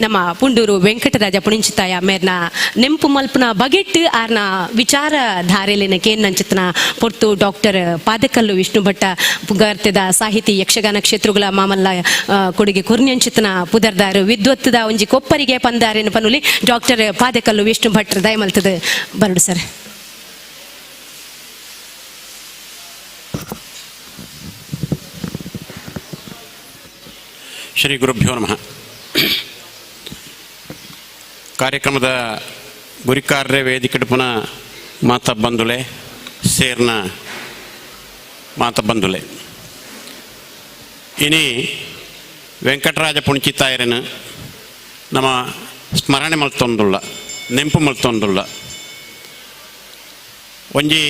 ನಮ್ಮ ಪುಂಡೂರು ವೆಂಕಟರಾಜ ಪುಣಿಂಚಿತಾಯ ಮೇರ್ನ ನೆಂಪು ಮಲ್ಪನ ಬಗೆಟ್ ಆರ್ನ ವಿಚಾರ ಧಾರೆಲಿನ ಕೇನ್ನಂಚಿತನ ಪೊರ್ತು ಡಾಕ್ಟರ್ ಪಾದಕಲ್ಲು ವಿಷ್ಣು ಭಟ್ಟ ಪುಗಾರ್ತೆದ ಸಾಹಿತಿ ಯಕ್ಷಗಾನ ಕ್ಷೇತ್ರಗಳ ಮಾಮಲ್ಲ ಕೊಡುಗೆ ಕುರ್ನ್ಯಂಚಿತನ ಪುದರ್ದಾರು ವಿದ್ವತ್ತದ ಒಂಜಿ ಕೊಪ್ಪರಿಗೆ ಪಂದಾರಿನ ಪನುಲಿ ಡಾಕ್ಟರ್ ಪಾದಕಲ್ಲು ವಿಷ್ಣು ಭಟ್ರ ದಯಮಲ್ತದ ಬರಡು ಸರ್. ಶ್ರೀ ಗುರುಭ್ಯೋ ನಮಃ. ಕಾರ್ಯಕ್ರಮದ ಗುರಿಕಾರ್ಯ ವೇದಿಕೆ ಪುನಃ ಮಾತ ಬಂಧುಲೆ ಸೇರ್ನ ಮಾತ ಬಂಧುಲೆ ಇನಿ ವೆಂಕಟರಾಜ ಪುಣಿಚಿತಾಯರನ ನಮ್ಮ ಸ್ಮರಣೆ ಮಲ್ತೊಂದುಳ್ಳ ನೆಂಪು ಮಲ್ತೊಂದುಳ್ಳ ಒಂಜಿ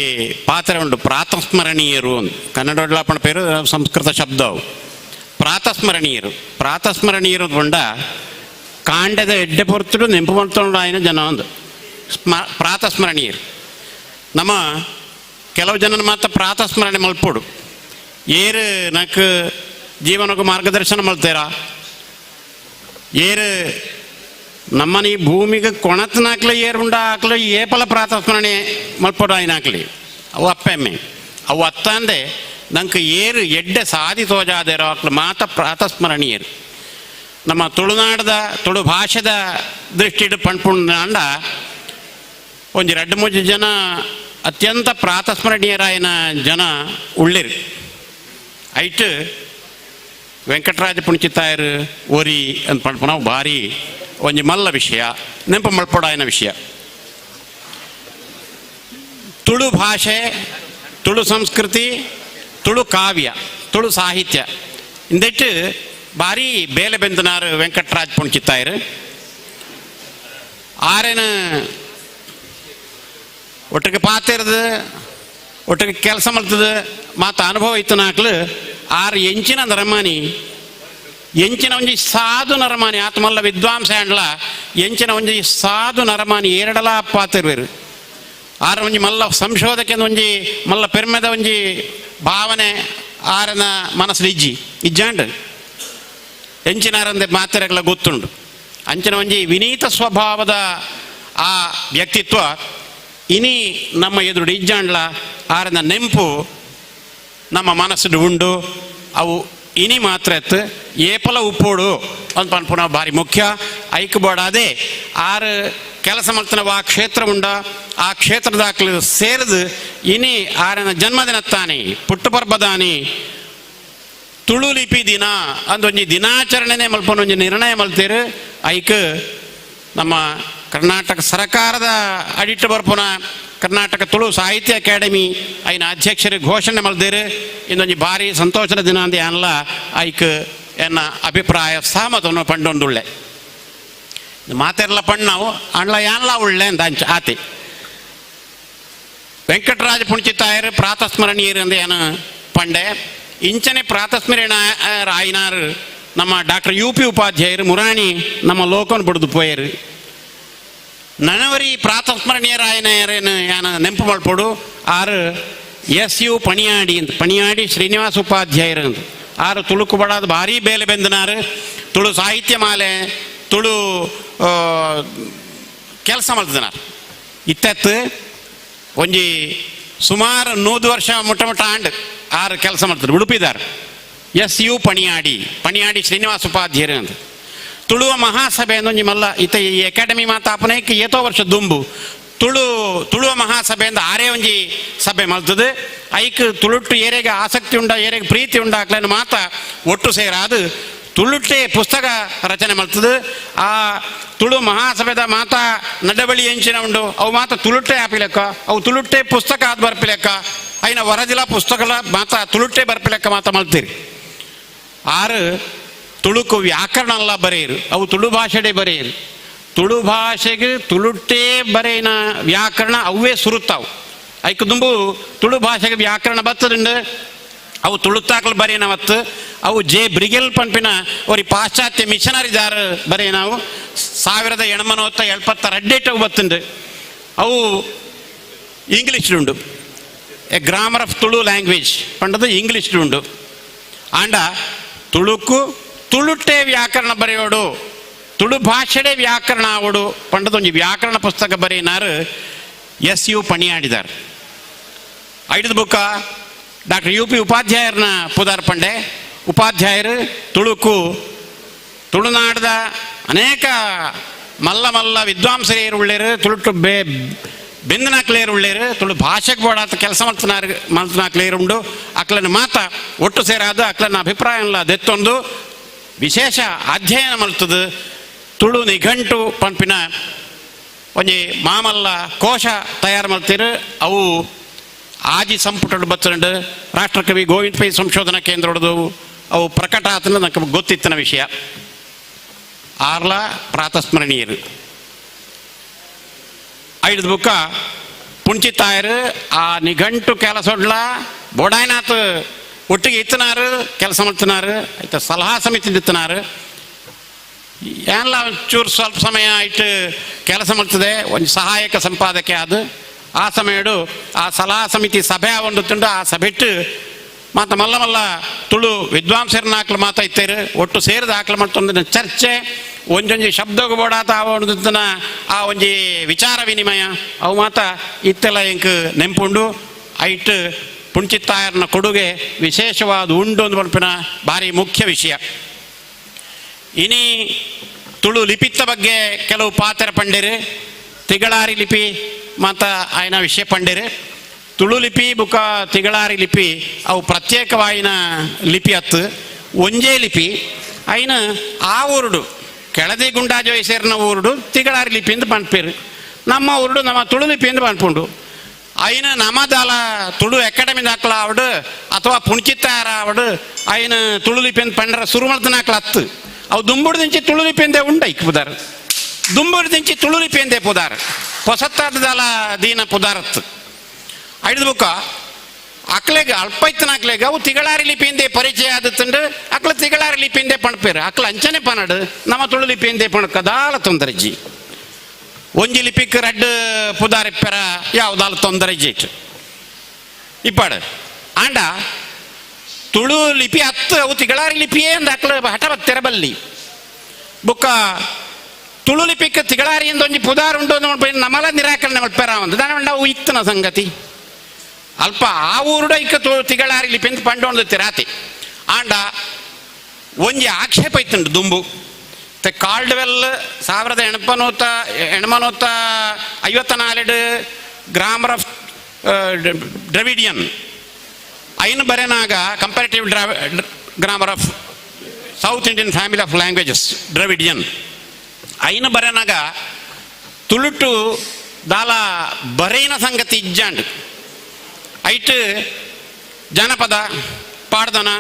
ಪಾತ್ರ ಉಂಟು ಪ್ರಾತಸ್ಮರಣೀಯರು ಅಂತ ಕನ್ನಡ ಪಣ ಪೇರು ಸಂಸ್ಕೃತ ಶಬ್ದ ಅವು ಪ್ರಾತಸ್ಮರಣೀಯರು ಕೊಂಡ ಕಾಂಡದ ಎಡ್ಡೆ ಪೊರ್ತುಡು ನೆಂಪು ಮಲ್ತೊಂಡು ಆಯ್ನ ಜನ ಒಂದು ಪ್ರಾತಸ್ಮರಣೀಯರು. ನಮ್ಮ ಕೆಲವು ಜನನ ಮಾತ್ರ ಪ್ರಾತಸ್ಮರಣೆ ಮಲ್ಪೋಡು ಏರು ನಕ್ ಜೀವನಕ್ಕೂ ಮಾರ್ಗದರ್ಶನ ಮಲ್ತೇರ ಏರು ನಮ್ಮನ ಈ ಭೂಮಿಗೆ ಕೊಣತ್ನಾಕ್ಲ ಏರು ಉಂಡ ಹಾಕ್ಲು ಏಪಲ ಪ್ರಾತಸ್ಮರಣೆ ಮಲ್ಪೋಡು ಆಯ್ನ ಹಾಕ್ಲಿ ಅವು ಅಪ್ಪೆಮ್ಮೆ ಅವು ಅತ್ತ ಅಂದೆ ನಂಗೆ ಏರು ಎಡ್ಡೆ ಸಾಧಿ ತೋಜಾದೇರೋ ಅಕ್ಲು ಮಾತ ಪ್ರಾತಸ್ಮರಣೀಯರು. ನಮ್ಮ ತುಳುನಾಡದ ತುಳು ಭಾಷೆದ ದೃಷ್ಟಿಡು ಪಂಡ್ಪುಂಡ ಒಂಜಿ 2-3 ಜನ ಅತ್ಯಂತ ಪ್ರಾತಸ್ಮರಣೀಯರಾಯನ ಜನ ಉಳ್ಳಿರು. ಐಟ್ ವೆಂಕಟರಾಜ ಪುಣಿಚಿತಾಯರು ಓರಿ ಅಂತ ಪಂಡ್ಪು ನಾವು ಭಾರಿ ಒಂಜಿ ಮಲ್ಲ ವಿಷಯ ನೆಂಪು ಮಲ್ಪೊಡಾಯನ ವಿಷಯ. ತುಳು ಭಾಷೆ, ತುಳು ಸಂಸ್ಕೃತಿ, ತುಳು ಕಾವ್ಯ, ತುಳು ಸಾಹಿತ್ಯ ಇಂದೆಟ್ಟು ಭಾರಿ ಬೇಲೆ ಬೆಂದನಾರು ವೆಂಕಟರಾಜ್ ಪುಣಿಚಿತಾಯರು ಆರೇನು ಒಟ್ಟಿಗೆ ಪಾತಿರದು ಒಟ್ಟಿಗೆ ಕೆಲಸ ಮಲ್ತದ ಮಾತು ಅನುಭವ ಇತ್ತು ನಾಕ್ಲು ಆರು ಎಂಚಿನ ನರಮಾನಿ ಎಂಚಿನ ಒಂಜಿ ಸಾಧು ನರಮಾನಿ ಆತ್ಮಲ್ಲ ವಿದ್ವಾಂಸ ಆಂಡ್ಲ ಎಂಚಿನ ಒಂಜಿ ಸಾಧು ನರಮಾನಿ ಎರಡಲ ಪಾತಿರ್ವೇರು ಆರ ಒಂಜಿ ಮಲ್ಲ ಸಂಶೋಧಕ್ಕೆ ಒಂಜಿ ಮಲ್ಲ ಪೆರ್ಮೆದ ಒಂಜಿ ಭಾವನೆ ಆರನ ಮನಸ್ಸು ಇಜ್ಜಾಂಡ್ ಎಂಚಿನಾರಂದೆ ಮಾತೆರೆಗಳ ಗೊತ್ತುಂಡು. ಅಂಚಿನ ಒಂಜಿ ವಿನೀತ ಸ್ವಭಾವದ ಆ ವ್ಯಕ್ತಿತ್ವ ಇನಿ ನಮ್ಮ ಎದುರು ಇಜ್ಜಾಂಡ್ಲ ಆರನ ನೆಂಪು ನಮ್ಮ ಮನಸ್ಸು ಉಂಡು ಅವು ಇನಿ ಮಾತ್ರ ಎತ್ತು ಏಪಲ ಉಪ್ಪೋಡು ಅಂತ ಪನ್ಪುನ ಭಾರಿ ಮುಖ್ಯ ಐಕ್ ಬೋಡಾದೆ ಆರು ಕೆಲಸ ಮಲ್ತನವ ಆ ಕ್ಷೇತ್ರ ಉಂಡ ಆ ಕ್ಷೇತ್ರದಾಕ್ಲು ಸೇರಿದು ಇನಿ ಆರನ ಜನ್ಮದಿನತ್ತಾನೆ ಪುಟ್ಟಪರ್ಬದಾನಿ ತುಳು ಲಿಪಿ ದಿನ ಅಂದೊಂಜಿ ದಿನಾಚರಣೆನೇ ಮಲ್ಪನ ಒಂಜಿ ನಿರ್ಣಯ ಮಲ್ತೇರು. ಐಕ್ ನಮ್ಮ ಕರ್ನಾಟಕ ಸರ್ಕಾರದ ಅಡಿಟ್ಟು ಬರ್ಪುನ ಕರ್ನಾಟಕ ತುಳು ಸಾಹಿತ್ಯ ಅಕಾಡೆಮಿ ಐನ ಅಧ್ಯಕ್ಷರಿಗೆ ಘೋಷಣೆ ಮಲ್ದೇರು ಇಂದೊಂಜಿ ಭಾರಿ ಸಂತೋಷದ ದಿನ ಅಂದೆ ಅನ್ಲ ಐಕ್ ಎನ್ನ ಅಭಿಪ್ರಾಯ ಸಹಮತವನ್ನು ಪಂಡೊಂದುಳ್ಳೆ ಮಾತೆರ್ಲ ಪಂಡ್ ನಾವು ಅಂಡ್ಲ ಯಾನ್ಲ ಉಳ್ಳೆ ಅಂತ ಅಂಚ ಆತಿ ವೆಂಕಟರಾಜ ಪುಣಿಚಿತಾಯರು ಪ್ರಾತಸ್ಮರಣೀಯರು ಅಂದೆ ಏನು ಪಂಡೆ ಇಂಚನೆ ಪ್ರಾತಸ್ಮರಣ ಆಯ್ನಾರು ನಮ್ಮ ಡಾಕ್ಟರ್ UP ಉಪಾಧ್ಯಾಯರು ಮುರಾಣಿ ನಮ್ಮ ಲೋಕನ್ ಬಿಡ್ದು ಪೋಯರು ನನವರಿ ಪ್ರಾತಸ್ಮರಣೀಯರಾಯನೇನು ಯಾನ ನೆಂಪು ಮಲ್ಪೋಡು ಆರು SU ಪಣಿಯಾಡಿ ಅಂತ ಪಣಿಯಾಡಿ ಶ್ರೀನಿವಾಸ ಉಪಾಧ್ಯಾಯರು ಅಂತ ಆರು ತುಳುಕು ಬಡಾದ ಭಾರಿ ಬೇಲೆ ಬೆಂದನಾರು ತುಳು ಸಾಹಿತ್ಯ ಮಾಲೆ ತುಳು ಕೆಲಸ ಮಲ್ತನಾರು ಇತ್ತತ್ತು ಒಂಜಿ ಸುಮಾರು 100 ವರ್ಷ ಮುಟ್ಟ ಆಂಡ್ ಆರು ಕೆಲಸ ಮಾಡ್ತಾರೆ ಉಡುಪಿದಾರು SU ಪಣಿಯಾಡಿ ಶ್ರೀನಿವಾಸ ಉಪಾಧ್ಯಾಯರು ಅಂತ ತುಳುವ ಮಹಾಸಭೆ ಅಂದೊಂಜಿ ಮಲ್ಲ ಇತ್ತ ಈ ಅಕಾಡೆಮಿ ಮಾತಾಪನಕ್ಕೆ ಏತೋ ವರ್ಷ ದುಂಬು ತುಳುವ ಮಹಾಸಭೆ ಅಂದ ಆರೇ ಒಂಜಿ ಸಭೆ ಮಲ್ತದು ಐಕ್ ತುಳುಟ್ಟು ಏರೆಗೆ ಆಸಕ್ತಿ ಉಂಡ ಏರೆಗೆ ಪ್ರೀತಿ ಉಂಡಾಕ್ಲೇನು ಮಾತ ಒಟ್ಟು ಸೇರಾದು ತುಳುಟ್ಟೆ ಪುಸ್ತಕ ರಚನೆ ಮಲ್ತದು. ಆ ತುಳು ಮಹಾಸಭೆದ ಮಾತ ನಡಬಳಿ ಎಂಚಿನ ಉಂಡು ಅವು ಮಾತ ತುಳುಟ್ಟೆ ಆಪಿಲೆಕ್ಕ ಅವು ತುಳುಟ್ಟೆ ಪುಸ್ತಕ ಆದ್ ಬರ್ಪಿಲೆಕ್ಕ ಐನ ವರದಿಲ ಪುಸ್ತಕಲ ಮಾತ ತುಳುಟ್ಟೆ ಬರ್ಪಿಲೆಕ್ಕ ಮಾತ ಮಲ್ತೀರಿ. ಆರು ತುಳುಕು ವ್ಯಾಕರಣ ಎಲ್ಲ ಬರೆಯಿರು ಅವು ತುಳು ಭಾಷೆಡೆ ಬರೆಯಿರು ತುಳು ಭಾಷೆಗೆ ತುಳುಟ್ಟೆ ಬರೆಯಿನ ವ್ಯಾಕರಣ ಅವೇ ಸುರುತ್ತಾವು ಐಕ್ ದುಂಬು ತುಳು ಭಾಷೆಗೆ ವ್ಯಾಕರಣ ಬತ್ತದುಂಡು ಅವು ತುಳುತ್ತಾಕ್ಲು ಬರೆಯನವತ್ತು ಅವು J. ಬ್ರಿಗೆಲ್ ಪಂಪಿನ ಅವ್ರಿ ಪಾಶ್ಚಾತ್ಯ ಮಿಷನರಿದಾರ ಬರೆಯನಾವು 1872 ಬತ್ತುಂಡು ಅವು ಇಂಗ್ಲೀಷ್ಡುಂಡು a grammar of Tulu language ಪಂಡದು ಇಂಗ್ಲೀಷ್ಡುಂಡು ಆಂಡ ತುಳುಕು ತುಳುಟ್ಟೆ ವ್ಯಾಕರಣ ಬರೆಯೋಡು ತುಳು ಭಾಷೆಡೆ ವ್ಯಾಕರಣ ಆವಡು ಪಂಡದೊಂಜಿ ವ್ಯಾಕರಣ ಪುಸ್ತಕ ಬರೆಯಿನಾರು SU ಪಣಿಯಾಡಿದಾರೆ. ಐದು ಬುಕ್ಕ ಡಾಕ್ಟರ್ UP ಉಪಾಧ್ಯಾಯರನ್ನ ಪುದಾರ್ ಪಂಡೆ. ಉಪಾಧ್ಯಾಯರು ತುಳುನಾಡದ ಅನೇಕ ಮಲ್ಲ ಮಲ್ಲ ವಿದ್ವಾಂಸರೇರು ಉಳ್ಳೇರು, ತುಳುಟು ಬೆಂದನಾಕ್ಲೇರು ಉಳ್ಳೇರು, ತುಳು ಭಾಷೆಗೆ ಬೋಡಾತ ಕೆಲಸ ಮಲ್ತನಾಕ್ಲೇರು ಉಂಡು. ಅಕ್ಲನ ಮಾತ ಒಟ್ಟು ಸೇರಾದು ಅಕ್ಲನ ಅಭಿಪ್ರಾಯ ದೆತ್ತೊಂದು ವಿಶೇಷ ಅಧ್ಯಯನ ಮಲ್ತದು. ತುಳು ನಿಘಂಟು ಪಂಪಿನ ಒಂಜಿ ಮಾಮಲ್ಲ ಕೋಶ ತಯಾರು ಮಾಡ್ತೀರು. ಅವು ಆಜಿ ಸಂಪುಟ ಬತ್ತಂಡು ರಾಷ್ಟ್ರಕವಿ ಗೋವಿಂದ ಪೈ ಸಂಶೋಧನಾ ಕೇಂದ್ರ ಹೊಡೆದು ಅವು ಪ್ರಕಟ ಆತನ ನನಗೆ ಗೊತ್ತಿತ್ತಿನ ವಿಷಯ. ಆರ್ಲ ಪ್ರಾತಸ್ಮರಣೀಯರು. ಐದು ಬುಕ್ಕ ಪುಂಚಿತ್ತಾಯರು ಆ ನಿಘಂಟು ಕೆಲಸೊಡ್ಲ ಬೋಡಾಯ್ನಾಥ್ ಒಟ್ಟಿಗೆ ಇತ್ತನಾರು ಕೆಲಸ ಮಾಡ್ತಿನಾರು. ಆಯ್ತು ಸಲಹಾ ಸಮಿತಿ ಇತ್ತನಾರು. ಎಲ್ಲ ಚೂರು ಸ್ವಲ್ಪ ಸಮಯ ಆಯ್ತು ಕೆಲಸ ಮಾಡ್ತದೆ. ಒಂದು ಸಹಾಯಕ ಸಂಪಾದಕೆ ಅದು ಆ ಸಮಯಡು ಆ ಸಲಹಾ ಸಮಿತಿ ಸಭೆ ಒಂದುಂಡು. ಆ ಸಭೆಟ್ಟು ಮಾತ ಮಲ್ಲ ಮಲ್ಲ ತುಳು ವಿದ್ವಾಂಸರನ್ನ ಆಕಲು ಮಾತ ಇತ್ತೇರು ಒಟ್ಟು ಸೇರಿದ ಆಕಲು ಮಾಡ್ತೊಂದಿನ ಚರ್ಚೆ ಒಂಜೊಂಜಿ ಶಬ್ದಕ್ಕೆ ಬೋಡಾತ ಆವೊಂದಿನ ಆ ಒಂಜಿ ವಿಚಾರ ವಿನಿಮಯ ಅವು ಮಾತ ಇತ್ತೆಲ್ಲ ಎಂಕ್ ನೆಂಪುಂಡು. ಐಟ್ ಪುಂಚಿತ್ತಾಯರ್ನ ಕೊಡುಗೆ ವಿಶೇಷವಾದ ಉಂಡು ಒಂದು ಪಂಪಿನ ಭಾರಿ ಮುಖ್ಯ ವಿಷಯ. ಇನಿ ತುಳು ಲಿಪಿತ್ತ ಬಗ್ಗೆ ಕೆಲವು ಪಾತ್ರ ಪಂಡಿರು. ತಿಗಳಾರಿ ಲಿಪಿ ಮಾತ ಆಯ್ನ ವಿಷಯ ಪಂಡಿರು. ತುಳು ಲಿಪಿ ಬುಕ ತಿಗಳಾರಿ ಲಿಪಿ ಅವು ಪ್ರತ್ಯೇಕವಾಯಿನ ಲಿಪಿ ಹತ್ತು. ಒಂಜೇ ಲಿಪಿ ಅಯ್ನ ಆ ಊರುಡು ಕೆಳದಿ ಗುಂಡಾಜ ವಯಸ್ಸೇರಿನ ಊರುಡು ತಿಗಳಾರಿ ಲಿಪಿ ಅಂತ ಪಂಡ್ಪೇರು. ನಮ್ಮ ಊರುಡು ನಮ್ಮ ತುಳು ಲಿಪಿ ಅಂತ ಪಂಡ್ಪುಂಡು. ಅಯ್ನ ನಮ್ಮದಾಲ ತುಳು ಅಕಾಡೆಮಿ ಹಾಕ್ಲ ಅವಡು ಅಥವಾ ಪುಣ್ಚಿತ್ತಾರ ಅವಡು ಅಯ್ನ ತುಳು ಲಿಪಿ ಅಂತ ಪಂಡ್ರ ಶುರು ಮಾಡ್ತಾನೆ ಹಾಕ್ಲ ಹತ್ತು. ಅವು ದುಂಬುಡು ದಿಂಚಿ ತುಳು ಲಿಪಿ ಅಂದೇ ಉಂಡೈಕ್ ಪುದಾರ. ದುಂಬುಡು ದಿಂಚಿ ತುಳು ಲಿಪಿ ಅಂದೇ ಪುದಾರ ಹೊಸತ್ತಾದದಾಲ ದೀನ ಪುದಾರತ್ತು. ಐದು ಬುಕ್ಕ ಅಕ್ಲೆಗೆ ಅಲ್ಪ ಇತ್ತನ ಅಕ್ಲೆಗೆ ಅವು ತಿಗಳಾರಿ ಲಿಪಿಯಿಂದೆ ಪರಿಚಯ ಆದತ್ತಂಡು ಅಕ್ಲ ತಿಗಳಾರಿ ಲಿಪಿಯಿಂದೆ ಪಣಪೇರು. ಅಕ್ಲ ಅಂಚನೆ ಪನಡು ನಮ್ಮ ತುಳು ಲಿಪಿಯಿಂದೆ ಪಣಕದಾಲ ತೊಂದರೆಜ್ಜಿ. ಒಂಜಿ ಲಿಪಿಕ್ ರಡ್ಡು ಪುದಾರಿಪ್ಪೆರ ಯಾವುದಾಲ ತೊಂದರೆಜ್ಜಿ ಇಟ್ಟು ಇಪ್ಪಾಡು ಆಂಡ ತುಳು ಲಿಪಿ ಹತ್ತು ಅವು ತಿಗಳಾರಿ ಲಿಪಿಯೇ ಅಂದ ಅಕ್ಲ ಹಠ ತೆರಬಲ್ಲಿ ಬುಕ್ಕ ತುಳು ಲಿಪಿಕ್ ತಿಗಳಾರಿ ಎಂದು ಒಂಜಿ ಪುದಾರ್ ಉಂಡು ನಮಲ ನಿರಾಕರಣೆ ಮಲ್ಪೆರ ಒಂದು ದಾನ ಅವು ಇತ್ತನ ಸಂಗತಿ ಅಲ್ಪ ಆ ಊರುಡ ಇಕ್ಕ ತಿಗಳಾರಿ ಲಿಪಿ ಅಂತ ಪಂಡೋಣದ ತಿರಾತಿ ಆಂಡ ಒಂಜಿ ಆಕ್ಷೇಪ ಇತ್ತುಂಡು ದುಂಬು ಕಾಲ್ಡ್ವೆಲ್ 1854 ಗ್ರಾಮರ್ ಆಫ್ ಡ್ರವಿಡಿಯನ್ ಐನು ಬರೆನಾಗ comparative grammar of South Indian family of languages Dravidian ಐನು ಬರೆನಾಗ ತುಳುಟು ದಾಲ ಬರೆಯಿನ ಸಂಗತಿ ಇಜ್ಜಾಂಡು ಐಟ್ ಜನಪದ ಪಾಡ್ದನ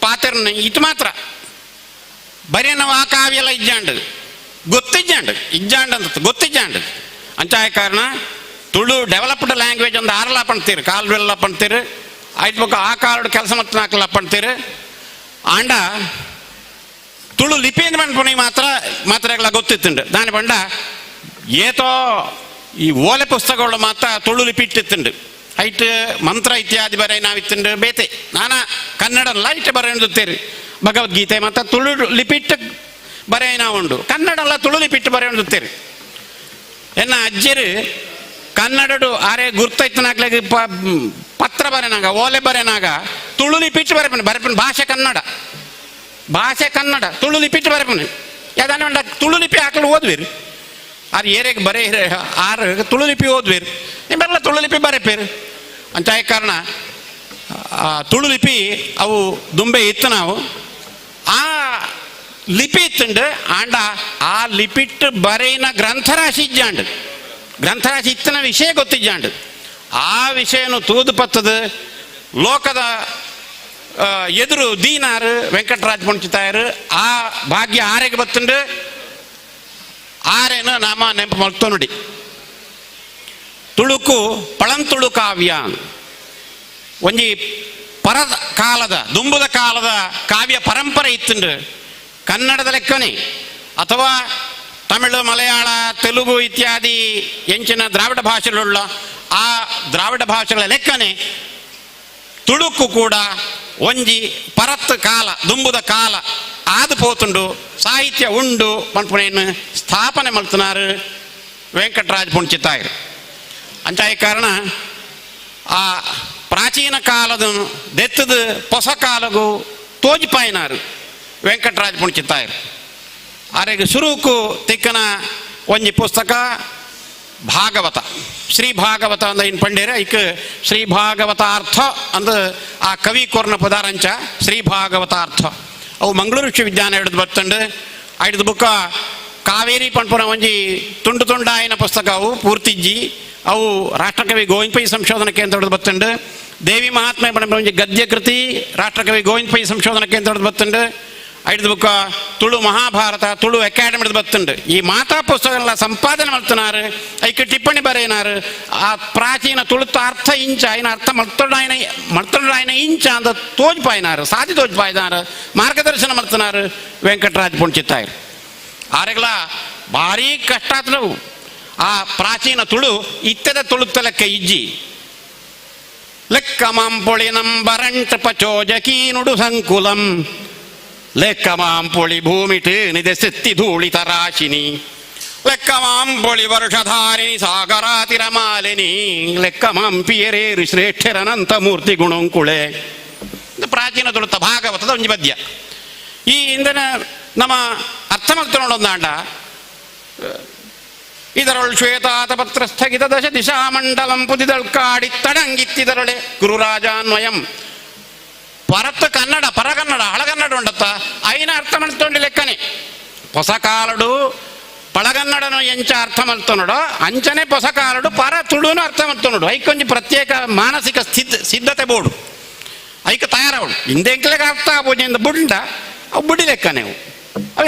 ಪಾತೆರ್ನ ಇದು ಮಾತ್ರ ಬರೆಯನವ ಆ ಕಾವ್ಯೆಲ್ಲ ಇಜ್ಜಾಂಡು ಗೊತ್ತಿಜ್ಜಾಂಡು ಇಜ್ಜಾಂಡು ಅಂತ ಗೊತ್ತಿಜ್ಜಾಂಡು ಅಂಚಾಯ ಕಾರಣ ತುಳು ಡೆವಲಪ್ಡ್ ಲ್ಯಾಂಗ್ವೇಜ್ ಒಂದು ಆರಲ್ಲ ಪಣ್ತೀರು ಕಾಲ್ವೆಲ್ಲ ಪಣ್ತೀರು ಆಯ್ತು ಬೊಕ್ಕ ಆ ಕಾಲಡು ಕೆಲಸ ಮತ್ತು ಹಾಕಲ್ಲ ಪಣ್ತೀರು ಆಂಡ ತುಳು ಲಿಪಿ ಅಂತ ಪಣ್ಪುಣಿ ಮಾತ್ರ ಗೊತ್ತಿತ್ತುಂಡು ದಾನಿ ಪಂಡ ಏತೋ ಈ ಓಲೆ ಪುಸ್ತಕಗಳು ಮಾತ್ರ ತುಳು ಲಿಪಿ ಇಟ್ಟಿತ್ತುಂಡು ಐಟ್ ಮಂತ್ರ ಇತ್ಯಾದಿ ಬರೆ ನಾವಿತ್ತುಂಡು ಬೇತೆ ನಾನಾ ಕನ್ನಡಲ್ಲ ಇಟ್ಟು ಬರೆಯುತ್ತೇರಿ ಭಗವದ್ಗೀತೆ ಮತ್ತು ತುಳು ಲಿಪಿಟ್ಟು ಬರೆಯ ಉಂಡು ಕನ್ನಡಲ್ಲ ತುಳು ಲಿಪಿಟ್ಟು ಬರೆಯುತ್ತೇರಿ ಎನ್ನ ಅಜ್ಜಿರು ಕನ್ನಡಡು ಆರೆ ಗುರ್ತೈತನಾಗ್ಲಾಗ ಪತ್ರ ಬರೆನಾಗ ಓಲೆ ಬರೆನಾಗ ತುಳು ಲಿಪಿಟ್ಟು ಬರೆಪನು ಭಾಷೆ ಕನ್ನಡ ತುಳು ಲಿಪಿಟ್ಟು ಬರೆಪನು ಯಾವ್ದಾನ ತುಳು ಲಿಪಿ ಹಾಕಲು ಓದ್ವಿರು ಆರು ಏರಿಯಾಗೆ ಬರೀ ಆರು ತುಳು ಲಿಪಿ ಓದ್ವಿರು ನಿಮ್ಮೆಲ್ಲ ತುಳು ಲಿಪಿ ಬರೆಪೇರು ಅಂಚಾಯ ಕಾರಣ ತುಳು ಲಿಪಿ ಅವು ದುಂಬೆ ಇತ್ತು ನಾವು ಆ ಲಿಪಿ ಇತ್ತುಂಡು ಆಂಡ ಆ ಲಿಪಿಟ್ಟು ಬರೆಯಿನ ಗ್ರಂಥರಾಶಿ ಇಜ್ಜಾಂಡು ಗ್ರಂಥರಾಶಿ ಇತ್ತನ ವಿಷಯ ಗೊತ್ತಿಜ್ಜಾಂಡು ಆ ವಿಷಯನು ತೂದು ಪತ್ತದು ಲೋಕದ ಎದುರು ದೀನಾರು ವೆಂಕಟರಾಜ್ ಪುಣ್ಚಿತಾಯರು ಆ ಭಾಗ್ಯ ಆರೆಗೆ ಬತ್ತುಂಡು ಆರೇನು ನಾಮ ನೆನಪು ಮಲ್ತೋ ನೋಡಿ ತುಳುಕು ಪಳಂತುಳು ಕಾವ್ಯ ಒಂಜಿ ಕಾಲದ ದುಂಬುದ ಕಾಲದ ಕಾವ್ಯ ಪರಂಪರೆ ಇತ್ತುಂಡು ಕನ್ನಡದ ಲೆಕ್ಕನೆ ಅಥವಾ ತಮಿಳು ಮಲಯಾಳ ತೆಲುಗು ಇತ್ಯಾದಿ ಎಂಚಿನ ದ್ರಾವಿಡ ಭಾಷೆಗಳುಳ್ಳ ಆ ದ್ರಾವಿಡ ಭಾಷೆಗಳ ಲೆಕ್ಕನೆ ತುಳುಕು ಕೂಡ ಒಂಜಿ ಪರತ್ ಕಾಲ ದುಂಬುದ ಕಾಲ ಆದು ಪೋತುಂಡು ಸಾಹಿತ್ಯ ಉಂಡು ಪನ್ಪುನೇನು ಸ್ಥಾಪನೆ ಮಲ್ತನಾರು ವೆಂಕಟರಾಜ ಪುಣ್ಚಿತಾಯರು. ಅಂಚಾಯ ಕಾರಣ ಆ ಪ್ರಾಚೀನ ಕಾಲದ ದೆತ್ತದ ಹೊಸ ಕಾಲಗೂ ತೋಜಿಪಾಯಿನಾರು ವೆಂಕಟರಾಜ ಪುಣ್ಚಿತಾಯರು. ಆರೆಗೆ ಶುರುಕು ತಿಕ್ಕನ ಒಂಜಿ ಪುಸ್ತಕ ಭಾಗವತ, ಶ್ರೀ ಭಾಗವತ ಅಂದ ಇನ್ ಪಂಡೇರ ಇಕ್ ಶ್ರೀ ಭಾಗವತಾರ್ಥ ಅಂದ ಆ ಕವಿ ಕೊರ್ನ ಪದಾರಂಚ ಶ್ರೀ ಭಾಗವತಾರ್ಥ ಅವು ಮಂಗಳೂರು ವಿಶ್ವವಿದ್ಯಾಲಯ ಹಿಡಿದು ಬರ್ತಂಡು. ಐದು ಬುಕ್ಕ ಕಾವೇರಿ ಪಂಪುನ ಒಂಜಿ ತುಂಡು ತುಂಡಾಯಿನ ಪುಸ್ತಕ ಅವು ಪೂರ್ತಿಜ್ಜಿ ಅವು ರಾಷ್ಟ್ರಕವಿ ಗೋವಿಂದ ಪೈ ಸಂಶೋಧನಾ ಕೇಂದ್ರ ಹಿಡಿದು ಬರ್ತಂಡು. ದೇವಿ ಮಹಾತ್ಮೆ ಪಂಪ ಒಂಜಿ ಗದ್ಯ ಕೃತಿ ರಾಷ್ಟ್ರಕವಿ ಗೋವಿಂದ ಪೈ ಸಂಶೋಧನಾ ಕೇಂದ್ರ ಹಿಡಿದು ಬರ್ತಂಡು. ಐದು ಬುಕ್ಕ ತುಳು ಮಹಾಭಾರತ ತುಳು ಅಕಾಡೆಮಿ ಹಿಡಿದು ಬರ್ತಂಡು. ಈ ಮಾತಾ ಪುಸ್ತಕಗಳ ಸಂಪಾದನೆ ಮಾಡ್ತನಾರು, ಐಕೆ ಟಿಪ್ಪಣಿ ಬರೆಯನಾರು. ಆ ಪ್ರಾಚೀನ ತುಳುತ ಅರ್ಥ ಇಂಚ ಐನ ಅರ್ಥ ಮರ್ತೊಂಡಾಯನ ಇಂಚ ಅಂತ ತೋಜ್ಪಾಯಿನಾರು, ಸಾಧಿ ತೋಜ್ಪಾಯಿನಾರು, ಮಾರ್ಗದರ್ಶನ ಮಾಡ್ತನಾರು ವೆಂಕಟರಾಜ ಪುಣ್ಚಿತಾಯರು. ಆರೆಗಳ ಭಾರಿ ಕಷ್ಟ ಆತವು ಆ ಪ್ರಾಚೀನ ತುಳು ಇತ್ತದ ತುಳುತ್ತ ಲೆಕ್ಕ ಇಜ್ಜಿ ಲೆಕ್ಕ ಮಾಂಪೊಳಿ ನಂಬರಂಟ ಪಚೋಜಕೀನುಡು ಸಂಕುಲಂ ಲೆಕ್ಕ ಮಾಂಪೊಳಿ ಭೂಮಿಟ್ ನಿದೆಸೆತ್ತಿ ಧೂಳಿತ ರಾಶಿನಿ ಲೆಕ್ಕ ಮಾಂಪೊಳಿ ವರ್ಷಧಾರಿಣಿ ಸಾಗರಾತಿರ ಮಾಲಿನಿ ಲೆಕ್ಕ ಮಾಂಪಿಯರೇರು ಶ್ರೇಷ್ಠರನಂತ ಮೂರ್ತಿ ಗುಣಂಕುಳೆ. ಪ್ರಾಚೀನ ತುಳುತ ಭಾಗವತದ ಒಂಜಿ ಪದ್ಯ. ಈ ಇಂದಿನ ನಮ್ಮ ಅರ್ಥ ಮಾಡ್ತೊಂಡೊಂದಾಂಡ ಇದರೊಳ್ ಶ್ವೇತಾತ ಪತ್ರ ಸ್ಥಗಿತ ದಶ ದಿಶಾ ಮಂಡಲಂ ಪುದಿದಳ್ಕಾಡಿ ತಡಂಗಿತ್ತಿದರೊಳೆ ಗುರುರಾಜಾನ್ವಯಂ ಪರತ್ತು ಕನ್ನಡ ಪರಗನ್ನಡ ಹಳಗನ್ನಡ ಉಂಡತ್ತ ಐನ ಅರ್ಥ ಮಾಡ್ತೊಂಡಿ ಲೆಕ್ಕನೆ ಹೊಸ ಕಾಲಡು ಪಳಗನ್ನಡನು ಎಂಚ ಅರ್ಥ ಮಾಡ್ತೊನೋಡು ಅಂಚನೆ ಹೊಸ ಕಾಲಡು ಪರ ತುಳುನು ಅರ್ಥ ಮಾಡ್ತೊನೋಡು. ಐಕೊಂಜಿ ಪ್ರತ್ಯೇಕ ಮಾನಸಿಕ ಸಿದ್ಧತೆ ಬೋಡು ಐಕ ತಯಾರವಳು ಹಿಂದೆ ಎಂಕ್ಲೆಗೆ ಅರ್ಥ ಆಗ್ಬೋದು ಬುಡ್ಡ ಅವು ಬುಡಿ ಲೆಕ್ಕನೆ ಅವು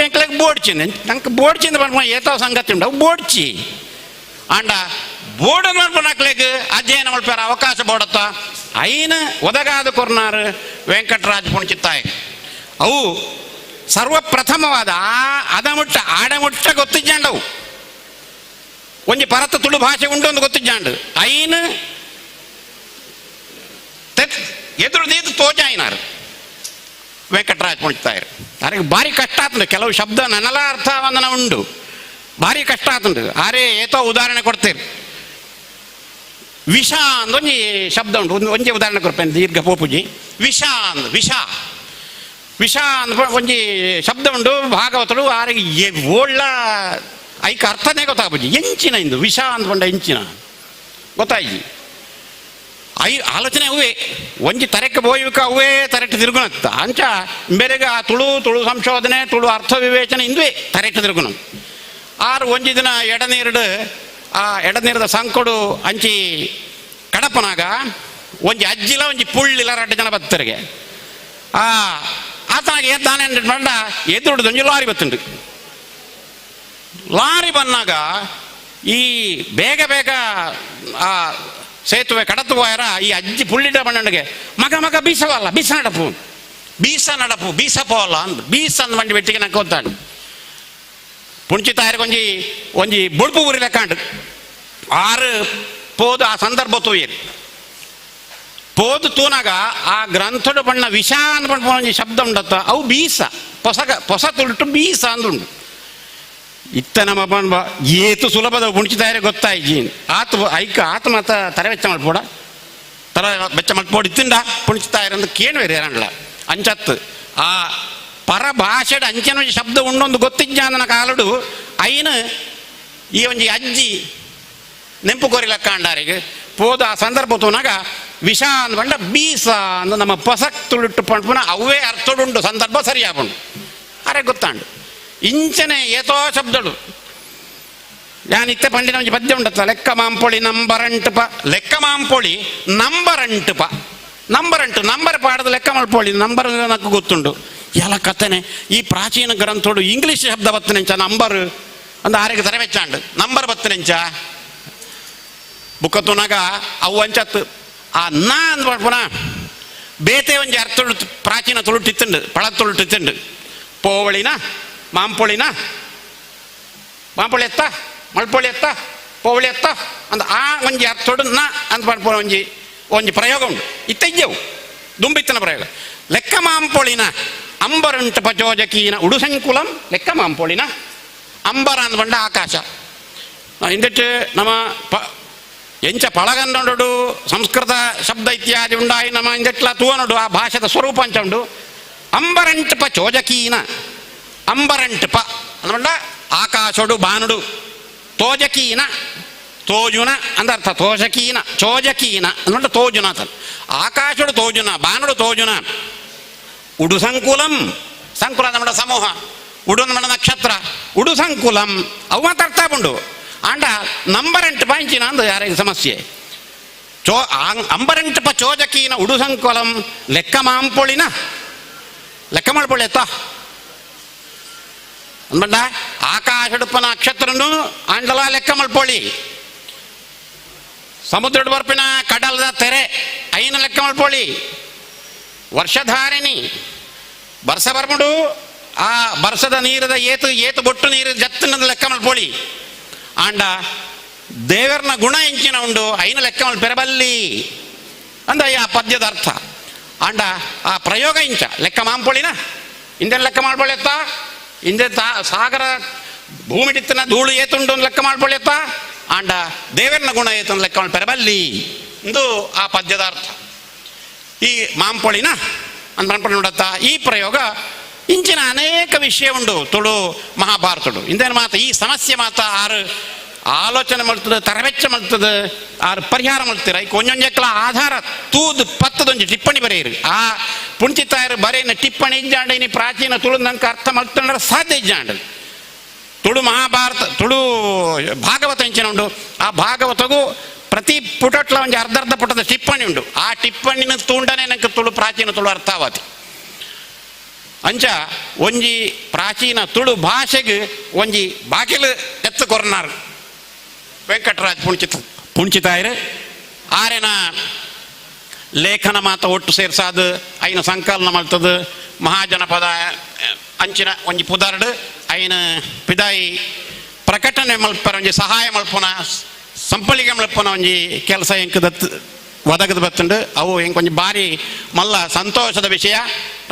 ಎಂಕ್ಲೆಗೆ ಬೋಡ್ಚಿಂದ ನಂಗೆ ಬೋಡ್ಚಿಂದ ಬಂದ ಏತಾವ ಸಂಗತಿ ಉಂಡು ಅವು ಬೋಡ್ಚಿ ಆಂಡ ಬೋರ್ಡ್ ಮಲ್ಪನಕ್ಲೆಗ್ ಅಧ್ಯಯನ ಮಲ್ಪಾರ ಅವಕಾಶ ಬೋಡತ್ತ ಐನ ಒದಗಾದ ಕೊರ್ನಾರು ವೆಂಕಟರಾಜ ಪುಣ್ಚಿತಾಯ್. ಅವು ಸರ್ವಪ್ರಥಮವಾದ ಅದಮುಟ್ಟ ಆಡಮುಟ್ಟ ಗೊತ್ತಿಜ್ಜಾಂಡವು ಒಂಜಿ ಪರತ ತುಳು ಭಾಷೆ ಉಂಡು ಒಂದು ಗೊತ್ತಿಜ್ಜಾಂಡು ಐನ ಎದುರುದೀದು ತೋಜಾಯಿನಾರು ವೆಂಕಟರಾಜ ಪುಣ್ಚಿತಾಯರು. ಅದಕ್ಕೆ ಭಾರಿ ಕಷ್ಟ ಆತಂಡು, ಕೆಲವು ಶಬ್ದ ನನಲ ಅರ್ಥವಂದನ ಉಂಡು, ಭಾರಿ ಕಷ್ಟ ಆತಂಡು. ಆರೇ ಏತೋ ಉದಾಹರಣೆ ಕೊಡ್ತೇವೆ. ವಿಷ ಅಂದ ಒಂಜಿ ಶಬ್ದ ಉಂಟು, ಒಂಜಿ ಉದಾಹರಣೆ ಕೊಡ್ತೇನೆ ದೀರ್ಘ ಪೋಪುಜಿ. ವಿಷ ಅಂದ ವಿಷ ಅಂದ ಒಂಜಿ ಶಬ್ದ ಉಂಡು ಭಾಗವತರು. ಆರಿಗೆ ಓಳ್ಳ ಐಕ ಅರ್ಥನೇ ಗೊತ್ತಾಗ್ಬುಜಿ. ಎಂಚಿನ ಇಂದು ವಿಷ ಅಂದ್ಕೊಂಡ ಎಂಚಿನ ಗೊತ್ತಾಯ್ಜಿ. ಆಲೋಚನೆ ಅವೇ ಒಂಜಿ ತರೆಕ್ಕೆ ಬೋಯ್ವಿಕ ಅವೇ ತರೆಟ್ಟು ತಿರುಗುನತ್ತ ಅಂಚ ಬೇರೆಗೆ ಆ ತುಳು ಸಂಶೋಧನೆ ತುಳು ಅರ್ಥ ವಿವೇಚನೆ ಇಂದುವೇ ತರೆಟ್ಟು ತಿರುಗುನು. ಆರು ಒಂಜಿ ದಿನ ಎಡನೀರದ ಸಂಕೊಡು ಅಂಚಿ ಕಡಪನಾಗ ಒಂಜಿ ಅಜ್ಜಿಲ ಒಂಜಿ ಪುಳ್ಳಿಲ 2 ಜನ ಬತ್ತರಿಗೆ ಆತನಾಗ ಎದ್ದಾನೆ ಬಂಡ ಎದುರುಡ್ದು ಒಂಜಿ ಲಾರಿ ಬತ್ತುಂಡು. ಲಾರಿ ಬಂದಾಗ ಈ ಬೇಗ ಆ ಸೇತುವೆ ಕಡತು ಹೋಯರ ಈ ಅಜ್ಜಿ ಪುಳ್ಳಿಡ ಬಣ್ಣಗೆ ಮಗ ಬೀಸವಲ್ಲ ಬೀಸ ನಡಪು ಬೀಸ ಪೋಲ್ಲ ಅಂದ್ ಬೀಸ ಅಂದ್ ಬಂಡಿ ಬೆಟ್ಟಿಗೆ ನಂಗೆ ಗೊತ್ತಾಂಡು. ಪುಣ್ಚಿತಾಯರಿಗೆ ಒಂಜಿ ಬುಡ್ಪು ಊರಿ ಲೆಕ್ಕಾಂಡು ಆರು ಪೋದು ಆ ಸಂದರ್ಭ ತೂಯರು ಪೋದು ತೂನಾಗ ಆ ಗ್ರಂಥಡು ಬಣ್ಣ ವಿಷ ಅಂದ್ ಬಣ್ಣ ಒಂಜಿ ಶಬ್ದ ಉಂಡತ್ತ ಅವು ಬೀಸ ಹೊಸ ತುಳುಟು ಬೀಸ ಅಂದುಂಡು. ಇತ್ತ ನಮ್ಮ ಬಣ್ಣ ಏತು ಸುಲಭದ ಪುಣ್ಚಿತಾಯರೆ ಗೊತ್ತಾಯ್ಜಿ ಆತ ಮಾತ ತರೆ ವೆಚ್ಚ ಮಲ್ಪೋಡ ತರ ವೆಚ್ಚ ಮಲ್ಪೋಡು ಇತ್ತಿಂಡ ಪುಣ್ಚಿತಾಯರೆ ಅಂತ ಕೇಳುವೇರಿ ಯಾರಲ್ಲ ಅಂಚತ್ತು ಆ ಪರ ಭಾಷೆಡ್ ಅಂಚನ ಒಂಜಿ ಶಬ್ದ ಉಂಡೊಂದು ಗೊತ್ತಿಜ್ಜಾಂದನ ಕಾಲಡು ಐನ ಈ ಒಂಜಿ ಅಜ್ಜಿ ನೆಂಪು ಕೋರಿ ಲೆಕ್ಕಾಂಡಾರಿಗೆ ಪೋದು ಆ ಸಂದರ್ಭ ತೂನಾಗ ವಿಷ ಅಂದ್ ಬಂಡ ಬೀಸ ಅಂದ ನಮ್ಮ ಪೊಸಕ್ ತುಳುಟ್ಟು ಪಂಪುನ ಅವೇ ಅರ್ಥಡುಂಡು ಸಂದರ್ಭ ಸರಿಯಾಪುಂಡು ಅರೆ ಗೊತ್ತಾಂಡು. ಇಂಚನೆ ಏತೋ ಶಬ್ದಡು ಯಾನಿತ್ತೆ ಪಂಡಿನ ಒಂಜಿ ಪದ್ಯ ಉಂಡತ್ತ ಲೆಕ್ಕ ಮಾಂಪೊಳಿ ನಂಬರಂಟುಪ ಲೆಕ್ಕ ಮಾಂಪೊಳಿ ನಂಬರಂಟುಪ ನಂಬರ್ ಪಾಡದ ಲೆಕ್ಕ ಮಲ್ಪೊಳಿ ನಂಬರ್ ನಕ್ಕು ಗೊತ್ತುಂಡು. ಎಲ್ಲ ಕಥೆನೆ ಈ ಪ್ರಾಚೀನ ಗ್ರಂಥೋಡು ಇಂಗ್ಲೀಷ್ ಶಬ್ದ ಬತ್ತನೆಂಚ ನಂಬರ್ ಅಂದ ಆರೆಗೆ ತರೆ ವೆಚ್ಚಾಂಡು ನಂಬರ್ ಬತ್ತನೆಂಚ ಬುಕ್ಕತುನಾಗ ಅವು ಅಂಚತ್ತು ಆ ನಾ ಅಂದ್ ಪುನ ಬೇತೆ ಒಂಜಿ ಅರ್ಥ ಪ್ರಾಚೀನ ತುಳುಟಿತ್ತುಂಡು ಪಳ ತುಳುಟಿತ್ತುಂಡು ಪೋವಳಿನ ಮಾಂಪೊಳಿ ಎತ್ತ ಮಲ್ಪೊಳಿ ಎತ್ತ ಪೋವಳಿ ಎತ್ತ ಅಂದ ಆ ಒಂಜಿ ಅರ್ಥೋಡು ನ ಅಂದ್ ಪಡ್ಪೋ ಒಂಜಿ ಪ್ರಯೋಗ ಉಂಟು ಇತ್ತಜ್ಜವು ದುಂಬಿತ್ತನ ಪ್ರಯೋಗ ಲೆಕ್ಕ ಮಾಂಪೊಳಿನ ಅಂಬರಂಟ ಪಚೋಜಕೀನ ಉಡುಸಂಕುಲಂ ಲೆಕ್ಕ ಮಾಂಪೊಳಿನ. ಅಂಬರ ಅಂದ್ ಬಂಡ ಆಕಾಶ. ಇಂದಿಟ್ಟು ನಮ್ಮ ಎಂಚ ಪಳಗಂಡು ಸಂಸ್ಕೃತ ಶಬ್ದ ಇತ್ಯಾದಿ ಉಂಡಾಯಿ ನಮ್ಮ ಇಂದೆಟ್ಲ ತೂವನಡು ಆ ಭಾಷೆದ ಸ್ವರೂಪ ಅಂಚ ಉಂಡು. ಅಂಬರಂಟಪ ಚೋಜಕೀನ, ಅಂಬರಂಟಪ ಅಂದ್ಕೊಂಡ ಆಕಾಶಡು ಬಾನುಡು, ತೋಜಕೀನ ತೋಜುನ ಅಂದರ್ಥ, ತೋಜಕೀನ ಚೋಜಕೀನ ಅಂದ್ಕೊಂಡ ತೋಜುನ ಅಂತ. ಆಕಾಶಡು ತೋಜುನ, ಬಾನುಡು ತೋಜುನ. ಉಡು ಸಂಕುಲಂ, ಸಂಕುಲ ಅಂದ್ಕೊಂಡ ಸಮೂಹ, ಉಡು ಅಂದ್ಕೊಂಡ ನಕ್ಷತ್ರ, ಉಡು ಸಂಕುಲಂ ಅವು ಮಾತಾಡ್ತಾ ಬಂಡು. ಆಂಡ ನಂಬರಂಟು ಪಾಯಿಂಚಿನ ಅಂದು ಯಾರಿಗೆ ಸಮಸ್ಯೆ. ಅಂಬರಂಟಪ ಚೋಜಕೀನ ಉಡು ಸಂಕುಲಂ ಲೆಕ್ಕ ಮಾಂಪೊಳಿನ, ಲೆಕ್ಕ ಮಾಡ್ಪೊಳಿ ಎತ್ತ ಅಂದ್ಬಂಡ ಆಕಾಶಡುಪ ನಕ್ಷತ್ರನು ಆಂಡಲ ಲೆಕ್ಕ ಮಲ್ಪೊಳಿ. ಸಮುದ್ರಡು ಬರ್ಪಿನ ಕಡಲದ ತೆರೆ ಐನ ಲೆಕ್ಕ ಮಲ್ಪೊಳಿ. ವರ್ಷಧಾರಿಣಿ ಬರ್ಸ ಬರ್ಮುಡು ಆ ಬರ್ಸದ ನೀರದ ಏತು ಬೊಟ್ಟು ನೀರು ಜತ್ತಿನದ ಲೆಕ್ಕ ಮಲ್ಪೊಳಿ. ಆಂಡ ದೇವರನ ಗುಣ ಎಂಚಿನ ಉಂಡು ಐನ ಲೆಕ್ಕ ಮಲ್ಪೆರಬಲ್ಲಿ ಅಂದ ಆ ಪದ್ಯದ ಅರ್ಥ. ಆಂಡ ಆ ಪ್ರಯೋಗ ಇಂಚ ಲೆಕ್ಕ ಮಾಂಪೊಳಿನ ಇಂದೆಲ್ಲ ಲೆಕ್ಕ ಮಾಡ್ಬೊಳೆತ್ತ. ಇಂದೆ ಸಾಗರ ಭೂಮಿಡಿತ್ತಿನ ಧೂಳು ಏತುಂಡು ಲೆಕ್ಕ ಮಾಡ್ಬೊಳೆತ್ತ. ಆಂಡ ದೇವರನ ಗುಣ ಏತು ಲೆಕ್ಕ ಮಲ್ಪೆರಬಲ್ಲಿ ಇಂದು ಆ ಪದ್ಯದ ಅರ್ಥ. ಈ ಮಾಂಪೊಳಿನ ಅಂತ ಮಾಡ್ಕೊಂಡು ನೋಡತ್ತ. ಈ ಪ್ರಯೋಗ ಇಂಚಿನ ಅನೇಕ ವಿಷಯ ಉಂಡು ತುಳು ಮಹಾಭಾರತಡು. ಇಂದೇನು ಮಾತ ಈ ಸಮಸ್ಯೆ ಮಾತ ಆರು ಆಲೋಚನೆ ಮಾಡ್ತದೆ, ತರವೆಚ್ಚ ಮಾಡ್ತದೆ, ಆರು ಪರಿಹಾರ ಮಾಡ್ತೀರ. ಈ ಕೊಂಜೊಂಜಕ್ಲ ಆಧಾರ ತೂದು ಪತ್ತದೊಂದು ಟಿಪ್ಪಣಿ ಬರೆಯಿರಿ. ಆ ಪುಣ್ಚಿತಾಯರು ಬರೆಯಿನ ಟಿಪ್ಪಣಿ ಇಜ್ಜಾಂಡ ಇನಿ ಪ್ರಾಚೀನ ತುಳು ನಂಗೆ ಅರ್ಥ ಮಾಡ್ಕೊಂಡ್ರೆ ಸಾಧ್ಯ ಇಜ್ಜಾಂಡ. ತುಳು ಮಹಾಭಾರತ ತುಳು ಭಾಗವತ ಇಂಚಿನ ಉಂಡು. ಆ ಭಾಗವತಗೂ ಪ್ರತಿ ಪುಟಟ್ಲ ಒಂದು ಅರ್ಧ ಪುಟದ ಟಿಪ್ಪಣಿ ಉಂಡು. ಆ ಟಿಪ್ಪಣಿನ ತೂಂಡನೆ ನಂಗೆ ತುಳು ಪ್ರಾಚೀನ ತುಳು ಅರ್ಥಾವತಿ ಅಂಚ ಒಂಜಿ ಪ್ರಾಚೀನ ತುಳು ಭಾಷೆಗೆ ಒಂಜಿ ಬಾಕಿಲು ಎತ್ತು ಕೊರನಾರು ವೆಂಕಟರಾಜ್ ಪುಣ್ಚಿತಾಯರು ಆರೆನ ಲೇಖನ ಮಾತ ಒಟ್ಟು ಸೇರ್ಸಾದು ಐನ ಸಂಕಲನ ಮಾಡ್ತದು. ಮಹಾಜನಪದ ಅಂಚಿನ ಒಂಜಿ ಪುದಾರ್ಡು ಐನ ಪಿದಾಯಿ ಪ್ರಕಟಣೆ ಮಲ್ಪರ ಒಂಜಿ ಸಹಾಯ ಮಲ್ಪನ ಸಂಪಳಿಗೆ ಮಲ್ಪನ ಒಂಜಿ ಕೆಲಸ ಎಂಕದತ್ತು ಒದಗದು ಬತ್ತುಂಡು. ಅವು ಹೆಂಗೆ ಕೊಂಚ ಭಾರಿ ಮಲ್ಲ ಸಂತೋಷದ ವಿಷಯ.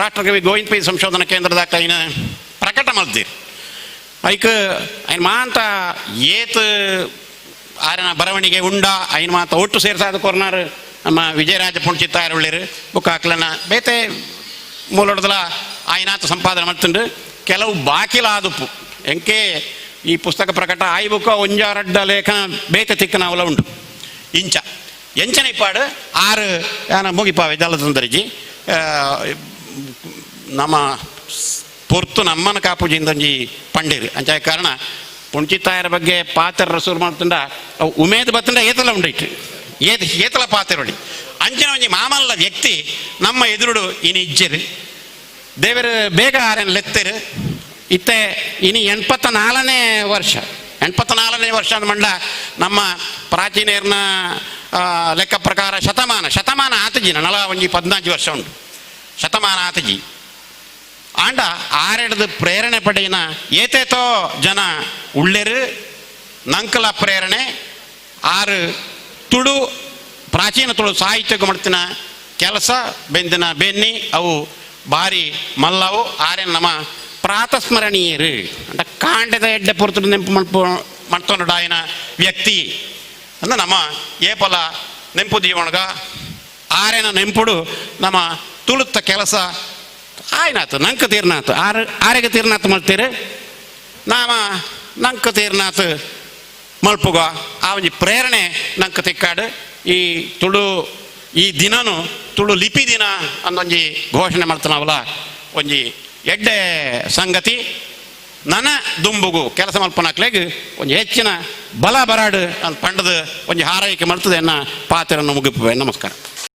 ರಾಷ್ಟ್ರಕವಿ ಗೋವಿಂದ ಪೈ ಸಂಶೋಧನಾ ಕೇಂದ್ರದಾಗ ಐನ ಪ್ರಕಟ ಮಲ್ತೀರಿ. ಐಕ್ ಐನ್ ಮಾಂತ ಏತ್ ಆರನ ಬರವಣಿಗೆ ಉಂಡ ಐನ್ ಮಾತ ಒಟ್ಟು ಸೇರ್ಸಾದ ಕೊರ್ನಾರು ನಮ್ಮ ವಿಜಯರಾಜ ಪುಣ್ಚಿತ್ತಾಯರು ಉಳ್ಳಿರು ಬುಕ್ ಹಾಕ್ಲನ ಬೇತೆ ಮೂಲೊಡ್ದಲ ಆಯ್ನಾತ ಸಂಪಾದನೆ ಮಾಡ್ತುಂಡು. ಕೆಲವು ಬಾಕಿಲಾದುಪ್ಪು ಎಂಕೆ ಈ ಪುಸ್ತಕ ಪ್ರಕಟ ಆಯ್ಬುಕ್ಕ ಒಂಜಾರಡ್ಡ ಲೇಖನ ಬೇತೆ ತಿಕ್ಕನ ಅವಲ ಉಂಟು. ಇಂಚ ಎಂಚನ ಇಪ್ಪಾಡು ಆರು ಯಾನ ಮುಗಿಪಾವೆ ಜಲತಂದರಿಜಿ ನಮ್ಮ ಪೊರ್ತು ನಮ್ಮನ ಕಾಪುಜಿಂದೊಂಜಿ ಪಂಡಿರು ಅಂಚಾಯ ಕಾರಣ ಪುಣ್ಚಿತ್ತಾಯರ ಬಗ್ಗೆ ಪಾತ್ರ ರಸೂರು ಮಾಡ್ತುಂಡ ಉಮೇದ್ ಬತ್ತಂಡ ಏತಲ ಉಂಡೈತು ಏತಲ ಪಾತ್ರೊಡಿ ಅಂಚಿನ ಒಂಜಿ ಮಾಮಲ್ಲ ವ್ಯಕ್ತಿ ನಮ್ಮ ಎದುರುಡು ಇನಿ ಇಜ್ಜರು ದೇವರು ಬೇಗ ಆರೇನು ಲೆತ್ತರು ಇತ್ತೆ ಇನಿ 84ನೇ ವರ್ಷ 84ನೇ ವರ್ಷ ಅಂದ ಮಂಡ ನಮ್ಮ ಪ್ರಾಚೀನೇರ್ನ ಲೆಕ್ಕ ಪ್ರಕಾರ ಶತಮಾನ ಆತಜಿ ನಳ ಒಂಜಿ 14 ವರ್ಷ ಉಂಟು ಶತಮಾನ ಆತಜಿ ಆಂಡ ಆರೆಡ್ದು ಪ್ರೇರಣೆ ಪಡೆಯಿನ ಏತೇತೋ ಜನ ಉಳ್ಳೆರು ನಂಕಲ ಪ್ರೇರಣೆ ಆರು ತುಳು ಪ್ರಾಚೀನ ತುಳು ಸಾಹಿತ್ಯಕ್ಕೆ ಮಾಡ್ತಿನ ಕೆಲಸ ಬೆಂದಿನ ಬೆನ್ನಿ ಅವು ಭಾರಿ ಮಲ್ಲವು ಆರೇನು ನಮ್ಮ ಪ್ರಾತಸ್ಮರಣೀಯರು ಅಂಟ ಕಾಂಡದ ಎಡ್ಡೆ ಪೊರ್ತುಡು ನೆಂಪು ಮಾಡ್ತೊಂಡು ಆಯ್ನ ವ್ಯಕ್ತಿ ಅಂದ್ರೆ ನಮ್ಮ ಏಪಲ ನೆಂಪು ದೀವಣಗ ಆರೇನ ನೆಂಪುಡು ನಮ್ಮ ತುಳುತ್ತ ಕೆಲಸ ಆಯ್ನಾತು ನಂಕ ತೀರ್ನಾಥ್ ಆರೆಗೆ ತೀರ್ನಾಥ್ ಮಾಡ್ತೀರಿ ನಾಮ ನಂಕ ತೀರ್ನಾಥ್ ಮಲ್ಪುಗ ಆ ಒಂಜಿ ಪ್ರೇರಣೆ ನಂಕ ತಿಕ್ಕಾಡು ಈ ತುಳು ಈ ದಿನನು ತುಳು ಲಿಪಿ ದಿನ ಅಂದೊಂಜಿ ಘೋಷಣೆ ಮಾಡ್ತಾನವಲ್ಲ ಒಂಜಿ ಎಡ್ಡೆ ಸಂಗತಿ ನನ್ನ ದುಂಬುಗು ಕೆಲಸ ಮಲ್ಪನಾಕ್ಲೆಗ್ ಒಂಜಿ ಹೆಚ್ಚಿನ ಬಲ ಬರಾಡು ಅಂತ ಪಂಡದು ಒಂಜಿ ಹಾರೈಕೆ ಮಾಡ್ತದೆ ಎನ್ನ ಪಾತ್ರನ್ನು ಮುಗಿಪುವೆ. ನಮಸ್ಕಾರ.